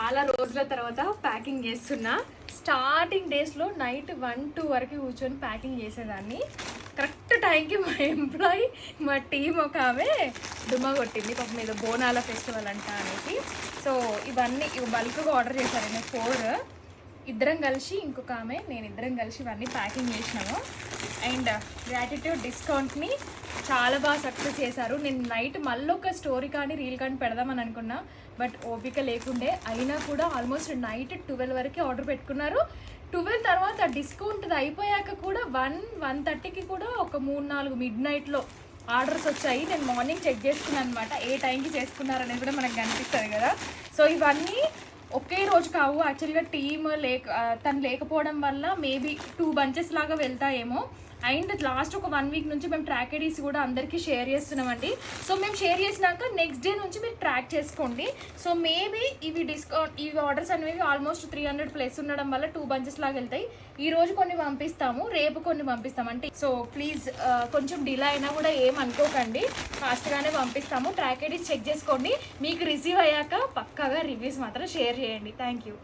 చాలా రోజుల తర్వాత ప్యాకింగ్ చేస్తున్నా. స్టార్టింగ్ డేస్లో నైట్ 1-2 వరకు కూర్చొని ప్యాకింగ్ చేసేదాన్ని. కరెక్ట్ టైంకి మా ఎంప్లాయీ, మా టీం ఒక ఆమె డుమ్మా కొట్టింది. పాపం మీద బోనాల ఫెస్టివల్ అంట అనేసి. సో ఇవన్నీ బల్క్గా ఆర్డర్ చేశారు. నేను 4 ఇద్దరం కలిసి, ఇంకొక ఆమె, నేను ఇద్దరం కలిసి ఇవన్నీ ప్యాకింగ్ చేసినాము. అండ్ గ్రాటిట్యూడ్ డిస్కౌంట్ని చాలా బాగా సక్సెస్ చేశారు. నేను నైట్ మళ్ళీ ఒక స్టోరీ కానీ రీల్ కానీ పెడదామని అనుకున్నా, బట్ ఓపిక లేకుండే. అయినా కూడా ఆల్మోస్ట్ నైట్ 12 వరకు ఆర్డర్ పెట్టుకున్నారు. 12 తర్వాత డిస్కౌంట్ అయిపోయాక కూడా 1-1:30కి కూడా ఒక 3-4 మిడ్ నైట్లో ఆర్డర్స్ వచ్చాయి. నేను మార్నింగ్ చెక్ చేసుకున్నాను అనమాట, ఏ టైంకి చేసుకున్నారనేది కూడా మనకు కనిపిస్తుంది కదా. సో ఇవన్నీ ఒకే రోజు కావు. యాక్చువల్గా టీమ్ తను లేకపోవడం వల్ల మేబీ 2 బంచెస్ లాగా వెళ్తాయేమో. అండ్ లాస్ట్ ఒక 1 వీక్ నుంచి మేము ట్రాక్ ఐడీస్ కూడా అందరికీ షేర్ చేస్తున్నామండి. సో మేము షేర్ చేసినాక నెక్స్ట్ డే నుంచి మీరు ట్రాక్ చేసుకోండి. సో మేబీ ఇవి ఆర్డర్స్ అనేవి ఆల్మోస్ట్ 300+ ఉండడం వల్ల 2 బంచెస్ లాగా వెళ్తాయి. ఈ రోజు కొన్ని పంపిస్తాము, రేపు కొన్ని పంపిస్తాము. అంటే సో ప్లీజ్ కొంచెం డిలే అయినా కూడా ఏమనుకోకండి, ఫాస్ట్గానే పంపిస్తాము. ట్రాక్ ఐడీస్ చెక్ చేసుకోండి. మీకు రిసీవ్ అయ్యాక పక్కాగా రివ్యూస్ మాత్రం షేర్ చేయండి. Thank you.